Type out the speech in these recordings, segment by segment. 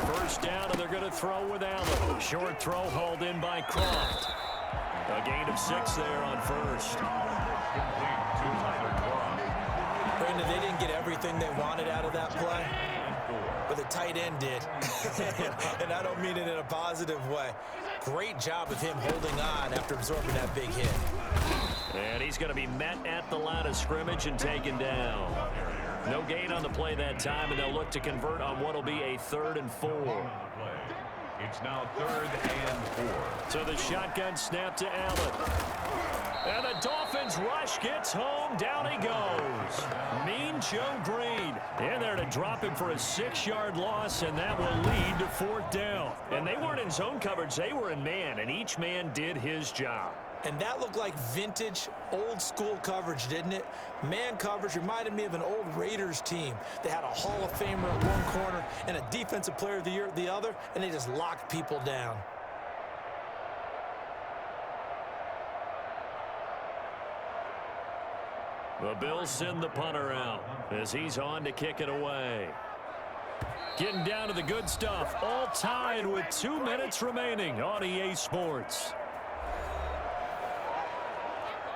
First down, and they're going to throw with Allen. Short throw hauled in by Croft. A gain of 6 there on first. Brandon, they didn't get everything they wanted out of that play, but the tight end did. And I don't mean it in a positive way. Great job of him holding on after absorbing that big hit. And he's going to be met at the line of scrimmage and taken down. No gain on the play that time, and they'll look to convert on what will be a 3rd and 4. It's now 3rd and 4. So the shotgun snap to Allen. And the Dolphins rush gets home. Down he goes. Mean Joe Green in there to drop him for a 6-yard loss, and that will lead to 4th down. And they weren't in zone coverage. They were in man, and each man did his job. And that looked like vintage, old-school coverage, didn't it? Man coverage reminded me of an old Raiders team. They had a Hall of Famer at one corner and a Defensive Player of the Year at the other, and they just locked people down. The Bills send the punter out as he's on to kick it away. Getting down to the good stuff, all tied with 2 minutes remaining on EA Sports.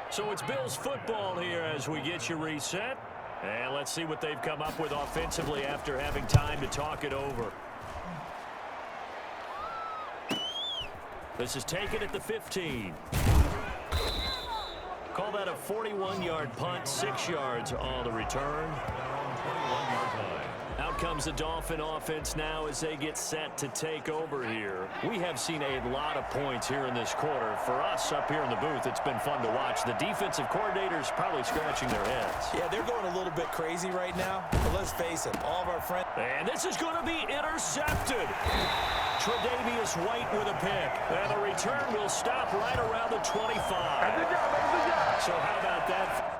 So it's Bills football here as we get you reset. And let's see what they've come up with offensively after having time to talk it over. This is taken at the 15. Call that a 41-yard punt, 6 yards on the return. Out comes the Dolphin offense now as they get set to take over here. We have seen a lot of points here in this quarter. For us up here in the booth, it's been fun to watch. The defensive coordinators probably scratching their heads. Yeah, they're going a little bit crazy right now. But let's face it, all of our friends. And this is going to be intercepted. Tre'Davious White with a pick. And the return will stop right around the 25. Good job. So how about that?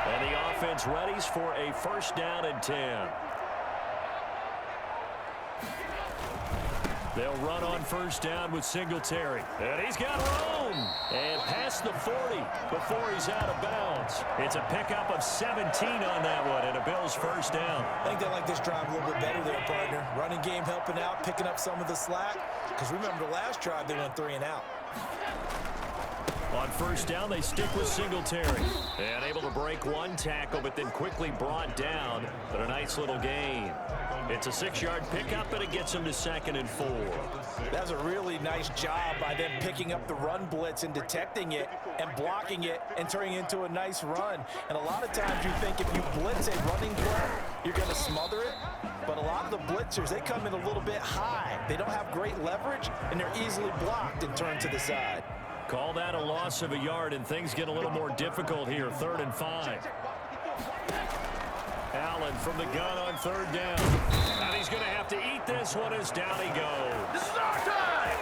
And the offense readies for a 1st down and 10. They'll run on 1st down with Singletary. And he's got room. And past the 40 before he's out of bounds. It's a pickup of 17 on that one and a Bills 1st down. I think they like this drive a little bit better there, partner. Running game helping out, picking up some of the slack. Because remember the last drive, they went 3 and out. On 1st down, they stick with Singletary. And able to break one tackle, but then quickly brought down. But a nice little gain. It's a 6-yard pickup, and it gets them to 2nd and 4. That was a really nice job by them picking up the run blitz and detecting it and blocking it and turning it into a nice run. And a lot of times you think if you blitz a running play, you're going to smother it. But a lot of the blitzers, they come in a little bit high. They don't have great leverage, and they're easily blocked and turned to the side. Call that a loss of a yard, and things get a little more difficult here. 3rd and 5. Allen from the gun on 3rd down. And he's going to have to eat this one as down he goes. This is our time!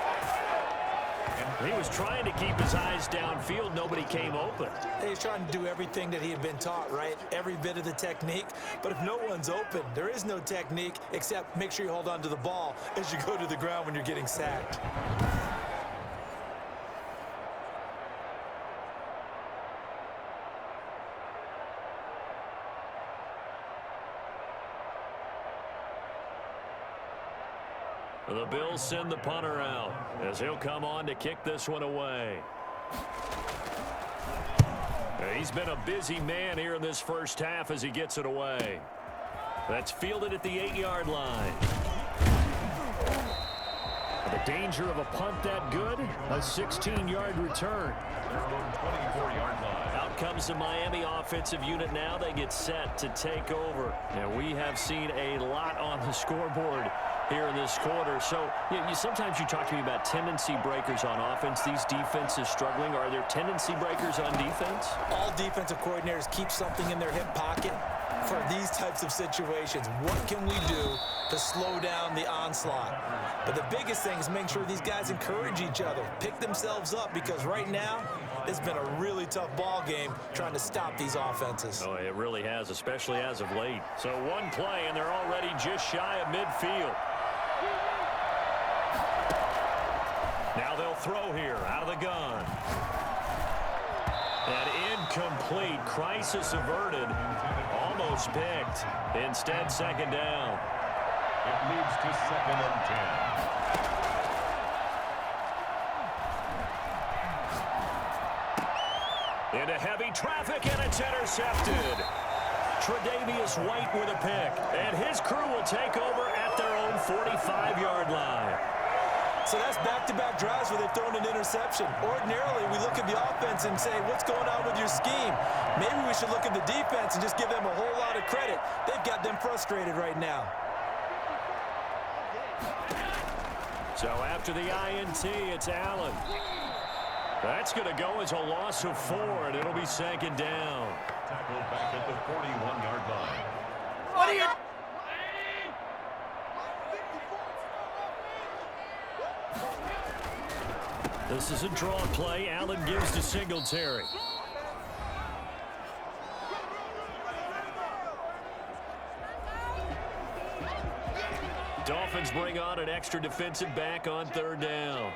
He was trying to keep his eyes downfield. Nobody came open. He's trying to do everything that he had been taught, right? Every bit of the technique. But if no one's open, there is no technique except make sure you hold on to the ball as you go to the ground when you're getting sacked. The Bills send the punter out as he'll come on to kick this one away. He's been a busy man here in this 1st half as he gets it away. That's fielded at the 8-yard line. The danger of a punt that good, a 16-yard return. 24-yard line. Out comes the Miami offensive unit now. They get set to take over. And we have seen a lot on the scoreboard here in this quarter. So sometimes you talk to me about tendency breakers on offense. These defenses struggling. Are there tendency breakers on defense? All defensive coordinators keep something in their hip pocket for these types of situations. What can we do to slow down the onslaught? But the biggest thing is make sure these guys encourage each other, pick themselves up, because right now it's been a really tough ball game trying to stop these offenses. Oh, it really has, especially as of late. So one play, and they're already just shy of midfield. Now they'll throw here out of the gun. And incomplete. Crisis averted. Almost picked. Instead, second down. It leads to 2nd and 10. Into heavy traffic, and it's intercepted. Tre'Davious White with a pick. And his crew will take over at their own 45-yard line. So that's back-to-back drives where they've thrown an interception. Ordinarily, we look at the offense and say, what's going on with your scheme? Maybe we should look at the defense and just give them a whole lot of credit. They've got them frustrated right now. So after the INT, it's Allen. That's going to go as a loss of 4, and it'll be second down. Tackled back at the 41-yard line. What are you... This is a draw play. Allen gives to Singletary. Dolphins bring on an extra defensive back on third down.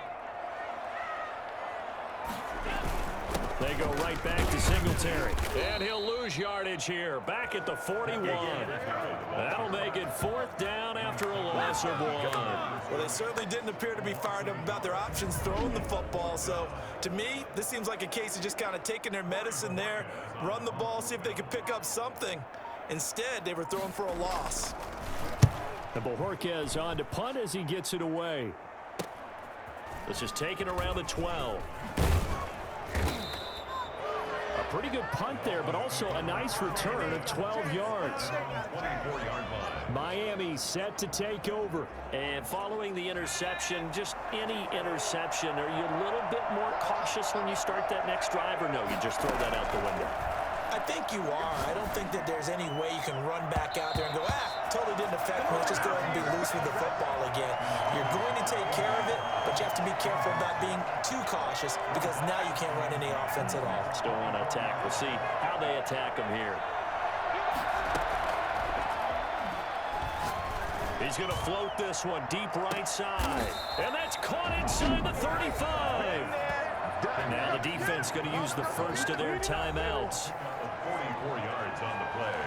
They go right back to Singletary. And he'll lose yardage here. Back at the 41. That'll make it 4th down after a loss of 1. Well, they certainly didn't appear to be fired up about their options throwing the football. So, to me, this seems like a case of just kind of taking their medicine there, run the ball, see if they could pick up something. Instead, they were throwing for a loss. And Bojorquez on to punt as he gets it away. This is taken around the 12. Pretty good punt there, but also a nice return of 12 yards. 24-yard line. Miami set to take over. And following the interception, just any interception, are you a little bit more cautious when you start that next drive, or no, you just throw that out the window? I think you are. I don't think that there's any way you can run back out there and go, totally didn't affect me. Let's just go ahead and be loose with the football again. You're going to take care of it, but you have to be careful about being too cautious because now you can't run any offense at all. Still want to attack. We'll see how they attack them here. He's going to float this one deep right side. And that's caught inside the 35. Now the defense going to use the first of their timeouts. 44 yards on the play.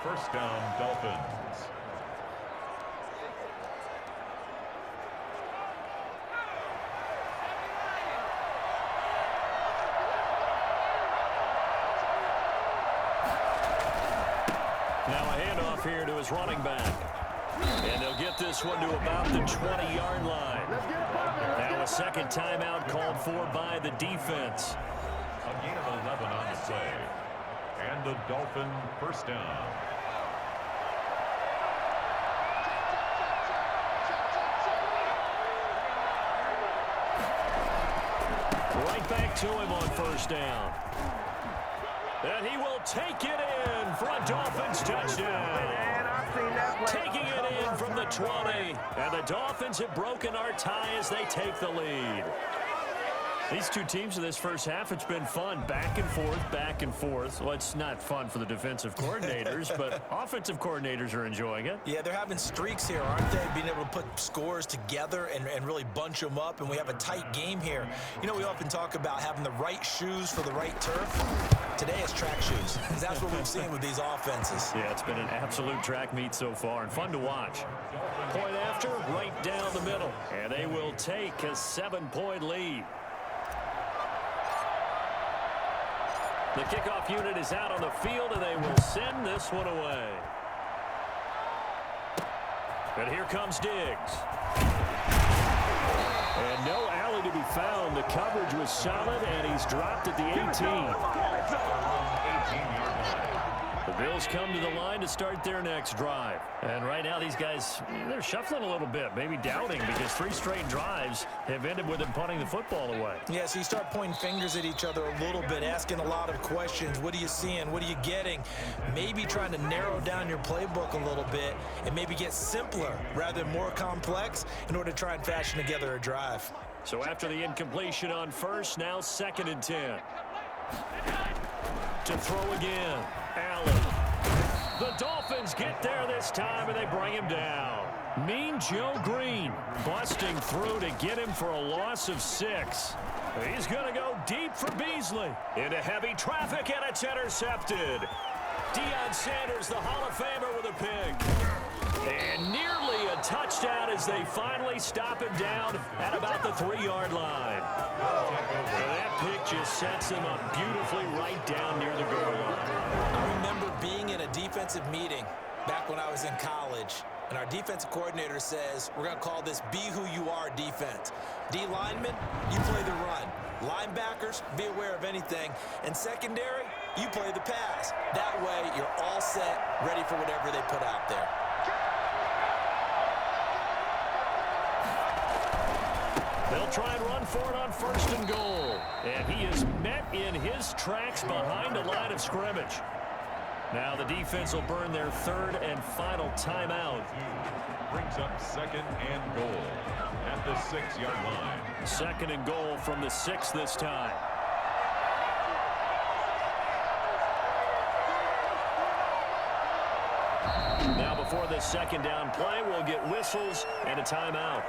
First down, Dolphins. Now a handoff here to his running back. And they'll get this one to about the 20-yard line. Now a second timeout called for by the defense. A gain of 11 on the play. And the Dolphin first down. Right back to him on first down. And he will take it in for a Dolphins touchdown. Taking it in from the 20. And the Dolphins have broken our tie as they take the lead. These two teams in this first half, it's been fun. Back and forth, back and forth. Well, it's not fun for the defensive coordinators, but offensive coordinators are enjoying it. Yeah, they're having streaks here, aren't they? Being able to put scores together and really bunch them up, and we have a tight game here. You know, we often talk about having the right shoes for the right turf. Today it's track shoes. That's what we've seen with these offenses. Yeah, it's been an absolute track meet so far and fun to watch. Point after, right down the middle. And they will take a 7-point lead. The kickoff unit is out on the field, and they will send this one away. And here comes Diggs. And no alley to be found. The coverage was solid, and he's dropped at the 18. The Bills come to the line to start their next drive. And right now these guys, they're shuffling a little bit, maybe doubting, because 3 straight drives have ended with them punting the football away. Yeah, so you start pointing fingers at each other a little bit, asking a lot of questions. What are you seeing? What are you getting? Maybe trying to narrow down your playbook a little bit and maybe get simpler rather than more complex in order to try and fashion together a drive. So after the incompletion on first, now 2nd and 10. To throw again, Allen. The Dolphins get there this time, and they bring him down. Mean Joe Green busting through to get him for a loss of 6. He's going to go deep for Beasley. Into heavy traffic, and it's intercepted. Deion Sanders, the Hall of Famer, with a pick. And nearly a touchdown as they finally stop him down at about the 3-yard line. So that pick just sets him up beautifully right down near the goal line. I remember being in a defensive meeting back when I was in college, and our defensive coordinator says, we're going to call this Be Who You Are defense. D linemen, you play the run. Linebackers, be aware of anything. And secondary, you play the pass. That way, you're all set, ready for whatever they put out there. They'll try and run for it on 1st and goal. And he is met in his tracks behind the line of scrimmage. Now the defense will burn their 3rd and final timeout. Brings up 2nd and goal at the 6-yard line. 2nd and goal from the 6 this time. Now before this 2nd down play, we'll get whistles and a timeout.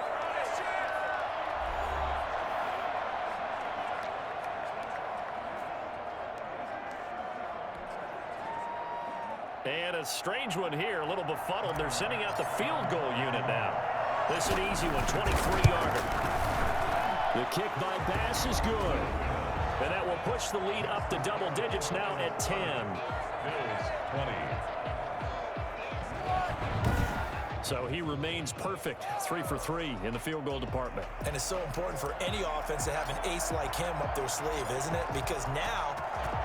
And a strange one here, a little befuddled. They're sending out the field goal unit now. This is an easy one, 23-yarder. The kick by Bass is good. And that will push the lead up to double digits now at 10. Bills 20. So he remains perfect, 3 for 3 in the field goal department. And it's so important for any offense to have an ace like him up their sleeve, isn't it? Because now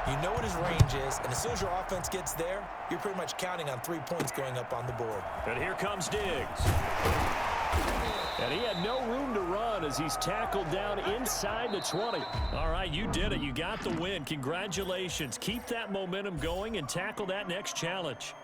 you know what his range is, and as soon as your offense gets there, you're pretty much counting on 3 points going up on the board. And here comes Diggs. And he had no room to run as he's tackled down inside the 20. All right, you did it. You got the win. Congratulations. Keep that momentum going and tackle that next challenge.